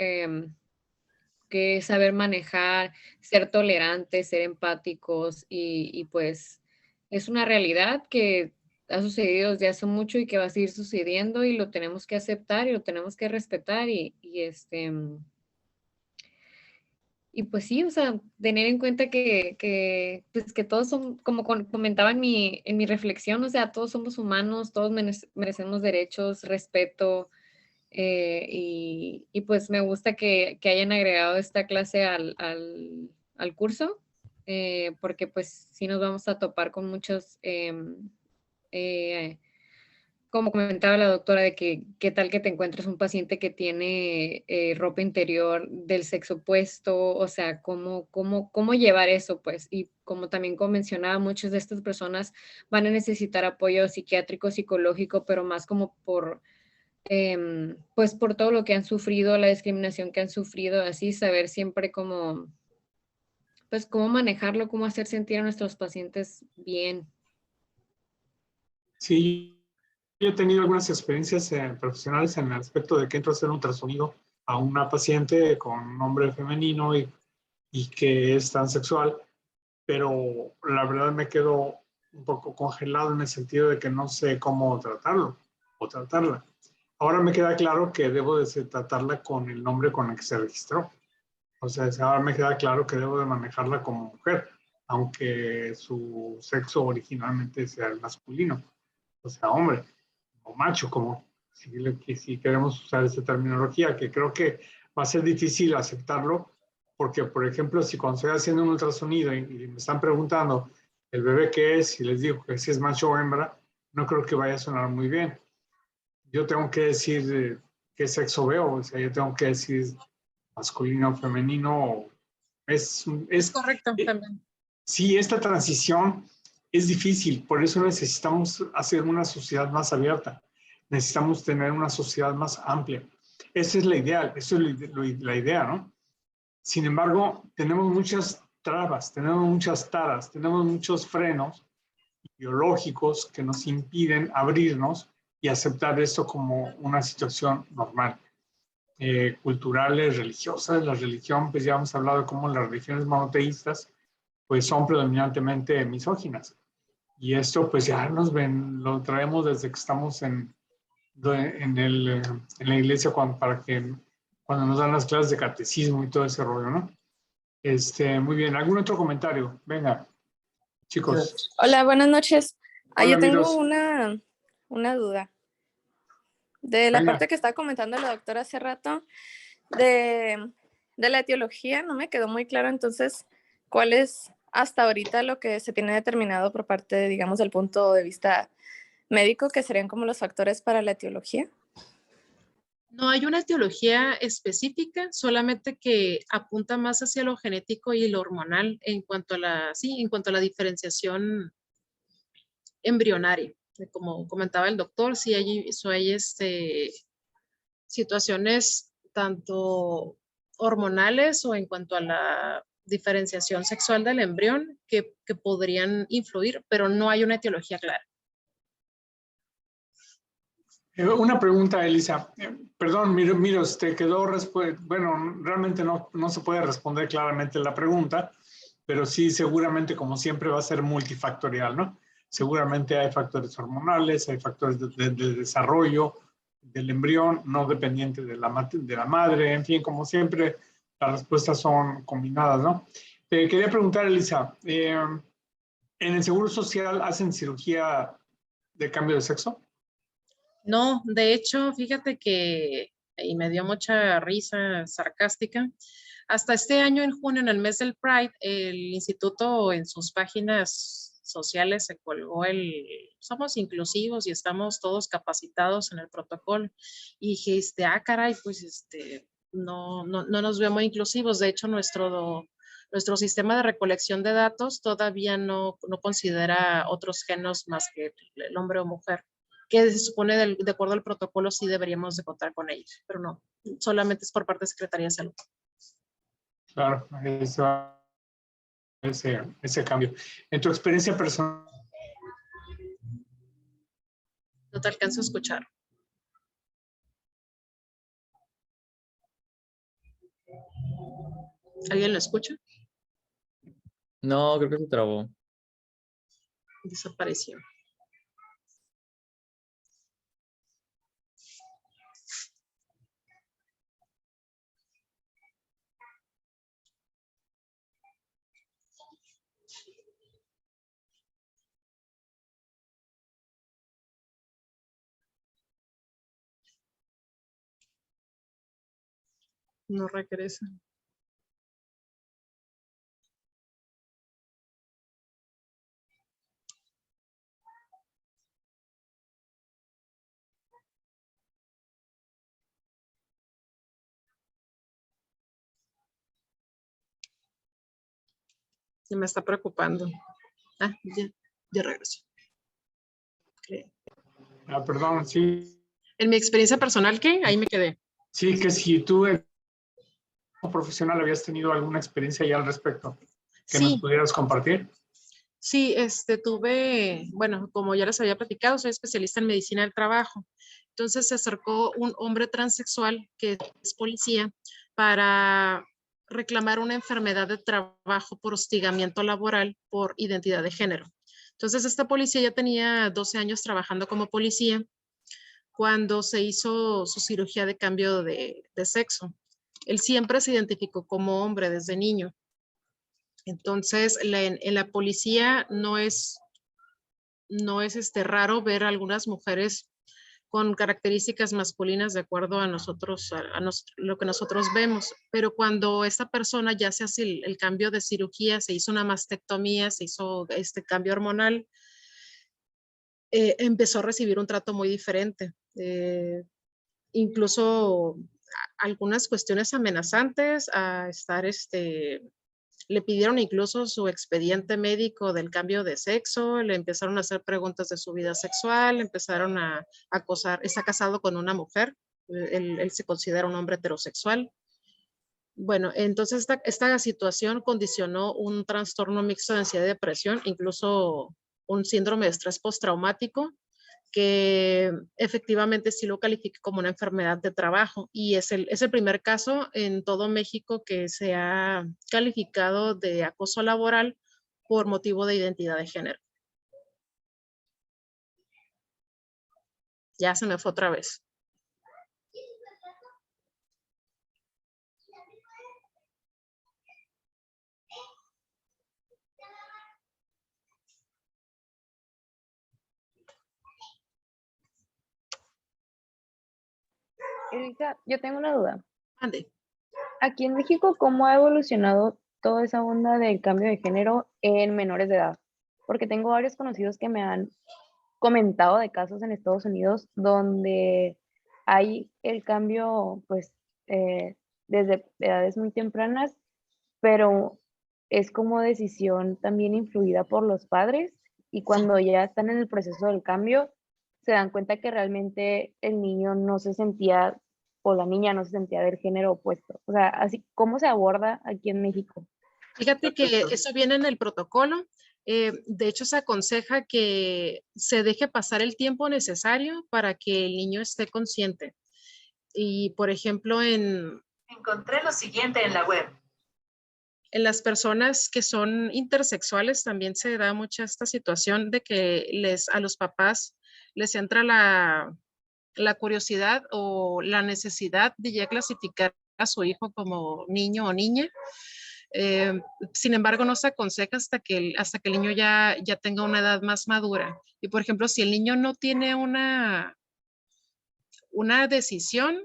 que saber manejar, ser tolerantes, ser empáticos y pues es una realidad que ha sucedido desde hace mucho y que va a seguir sucediendo y lo tenemos que aceptar y lo tenemos que respetar y pues sí, o sea, tener en cuenta pues que todos son, como comentaba en mi reflexión, o sea, todos somos humanos, todos merecemos derechos, respeto, pues me gusta que hayan agregado esta clase al curso, porque pues sí nos vamos a topar con muchos, como comentaba la doctora, de que qué tal que te encuentres un paciente que tiene ropa interior del sexo opuesto, o sea, cómo llevar eso, pues, y como también como mencionaba, muchas de estas personas van a necesitar apoyo psiquiátrico, psicológico, pero más como pues por todo lo que han sufrido, la discriminación que han sufrido, así saber siempre pues cómo manejarlo, cómo hacer sentir a nuestros pacientes bien. Sí, yo he tenido algunas experiencias profesionales en el aspecto de que entro a hacer un ultrasonido a una paciente con nombre femenino y que es transexual, pero la verdad me quedo un poco congelado en el sentido de que no sé cómo tratarlo o tratarla. Ahora me queda claro que debo de tratarla con el nombre con el que se registró. O sea, ahora me queda claro que debo de manejarla como mujer, aunque su sexo originalmente sea el masculino, o sea, hombre o macho, como si queremos usar esa terminología, que creo que va a ser difícil aceptarlo, porque, por ejemplo, si cuando estoy haciendo un ultrasonido y me están preguntando el bebé qué es, y les digo que si es macho o hembra, no creo que vaya a sonar muy bien. Yo tengo que decir qué sexo veo, o sea, yo tengo que decir masculino o femenino. Es Correcto, también. Sí, esta transición es difícil, por eso necesitamos hacer una sociedad más abierta, necesitamos tener una sociedad más amplia. Esa es la idea, eso es la idea, ¿no? Sin embargo, tenemos muchas trabas, tenemos muchas taras, tenemos muchos frenos biológicos que nos impiden abrirnos y aceptar esto como una situación normal. culturales, religiosas. La religión, pues ya hemos hablado de cómo las religiones monoteístas pues son predominantemente misóginas. Y esto pues ya lo traemos desde que estamos en la iglesia cuando nos dan las clases de catecismo y todo ese rollo, ¿no? Muy bien, ¿algún otro comentario? Venga, chicos. Hola, buenas noches. Hola, Yo tengo amigos. una duda. De la Venga. parte que estaba comentando la doctora hace rato, de la etiología, no me quedó muy claro entonces cuál es hasta ahorita lo que se tiene determinado por parte, digamos, del punto de vista médico, que serían como los factores para la etiología. No hay una etiología específica, solamente que apunta más hacia lo genético y lo hormonal en cuanto a la diferenciación embrionaria. Como comentaba el doctor, sí hay situaciones tanto hormonales o en cuanto a la diferenciación sexual del embrión que podrían influir, pero no hay una etiología clara. Una pregunta, Elisa. Perdón, mira, te quedó bueno, realmente no se puede responder claramente la pregunta, pero sí seguramente, como siempre, va a ser multifactorial, ¿no? Seguramente hay factores hormonales, hay factores de desarrollo del embrión, no dependientes de la madre, en fin, como siempre, las respuestas son combinadas, ¿no? Te quería preguntar, Elisa, ¿en el Seguro Social hacen cirugía de cambio de sexo? No, de hecho, fíjate que, y me dio mucha risa sarcástica, hasta este año, en junio, en el mes del Pride, el instituto en sus páginas sociales se colgó somos inclusivos y estamos todos capacitados en el protocolo. Y dije, caray, pues no nos vemos inclusivos. De hecho, nuestro sistema de recolección de datos todavía no considera otros géneros más que el hombre o mujer, que se supone de acuerdo al protocolo sí deberíamos de contar con ellos, pero no, solamente es por parte de Secretaría de Salud. Claro, ese cambio. En tu experiencia personal. No te alcanzo a escuchar. ¿Alguien lo escucha? No, creo que se trabó. Desapareció. No regresa. Se me está preocupando. Ya regresó. Creo. Perdón, sí. En mi experiencia personal, ¿qué? Ahí me quedé. Sí, que si tú como profesional habías tenido alguna experiencia ya al respecto, que Sí. nos pudieras compartir. Sí, tuve, bueno, como ya les había platicado, soy especialista en medicina del trabajo. Entonces se acercó un hombre transexual que es policía para reclamar una enfermedad de trabajo por hostigamiento laboral por identidad de género. Entonces esta policía ya tenía 12 años trabajando como policía cuando se hizo su cirugía de cambio de sexo. Él siempre se identificó como hombre desde niño. Entonces, en la policía no es raro ver a algunas mujeres con características masculinas de acuerdo a nosotros, lo que nosotros vemos. Pero cuando esta persona ya se hace el cambio de cirugía, se hizo una mastectomía, se hizo este cambio hormonal, empezó a recibir un trato muy diferente. Incluso algunas cuestiones amenazantes a estar le pidieron incluso su expediente médico del cambio de sexo, le empezaron a hacer preguntas de su vida sexual, empezaron a acosar. Está casado con una mujer, él se considera un hombre heterosexual. Bueno, entonces esta situación condicionó un trastorno mixto de ansiedad y depresión, incluso un síndrome de estrés postraumático, que efectivamente sí lo califique como una enfermedad de trabajo y es el primer caso en todo México que se ha calificado de acoso laboral por motivo de identidad de género. Ya se me fue otra vez. Elisa, yo tengo una duda. Ande. Aquí en México, ¿cómo ha evolucionado toda esa onda del cambio de género en menores de edad? Porque tengo varios conocidos que me han comentado de casos en Estados Unidos donde hay el cambio, pues, desde edades muy tempranas, pero es como decisión también influida por los padres y cuando ya están en el proceso del cambio, se dan cuenta que realmente el niño no se sentía o la niña no se sentía del género opuesto. O sea, así, ¿cómo se aborda aquí en México? Fíjate que eso viene en el protocolo. De hecho, se aconseja que se deje pasar el tiempo necesario para que el niño esté consciente. Y, por ejemplo, Encontré lo siguiente en la web. En las personas que son intersexuales también se da mucha esta situación de que a los papás les entra la curiosidad o la necesidad de ya clasificar a su hijo como niño o niña. Sin embargo, no se aconseja hasta que el niño ya tenga una edad más madura. Y, por ejemplo, si el niño no tiene una decisión,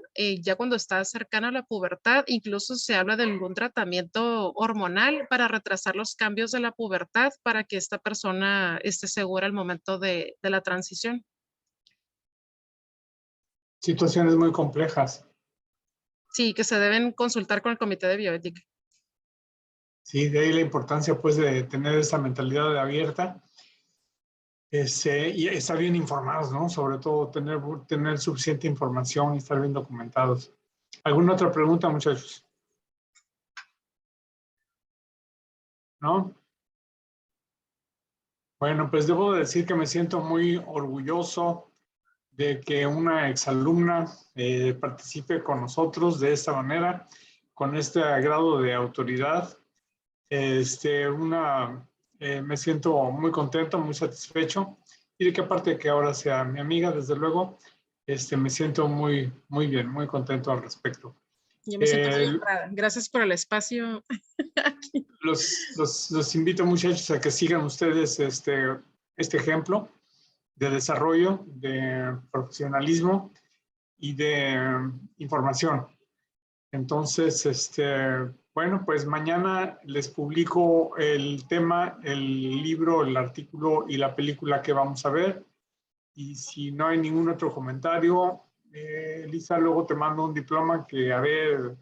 ya cuando está cercano a la pubertad, incluso se habla de algún tratamiento hormonal para retrasar los cambios de la pubertad para que esta persona esté segura al momento de la transición. Situaciones muy complejas. Sí, que se deben consultar con el comité de bioética. Sí, de ahí la importancia pues de tener esa mentalidad abierta y estar bien informados, ¿no? Sobre todo tener suficiente información y estar bien documentados. ¿Alguna otra pregunta, muchachos? ¿No? Bueno, pues debo decir que me siento muy orgulloso de que una exalumna participe con nosotros de esta manera, con este grado de autoridad. Me siento muy contento, muy satisfecho y de que aparte de que ahora sea mi amiga, desde luego, me siento muy, muy bien, muy contento al respecto. Yo me siento muy honrada. Gracias por el espacio. Los invito, muchachos, a que sigan ustedes este ejemplo de desarrollo, de profesionalismo y de información. Entonces, bueno, pues mañana les publico el tema, el libro, el artículo y la película que vamos a ver. Y si no hay ningún otro comentario, Lisa, luego te mando un diploma que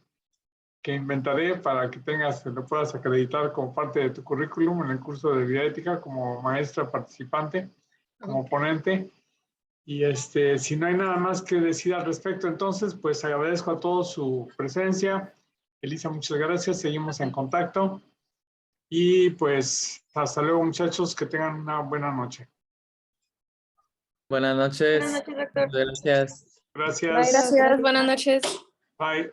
inventaré para que lo puedas acreditar como parte de tu currículum en el curso de bioética como maestra participante, como ponente. Y si no hay nada más que decir al respecto, entonces, pues agradezco a todos su presencia. Elisa, muchas gracias. Seguimos en contacto. Y pues hasta luego, muchachos. Que tengan una buena noche. Buenas noches. Buenas noches, doctor. Gracias. Gracias. Gracias, buenas noches. Bye.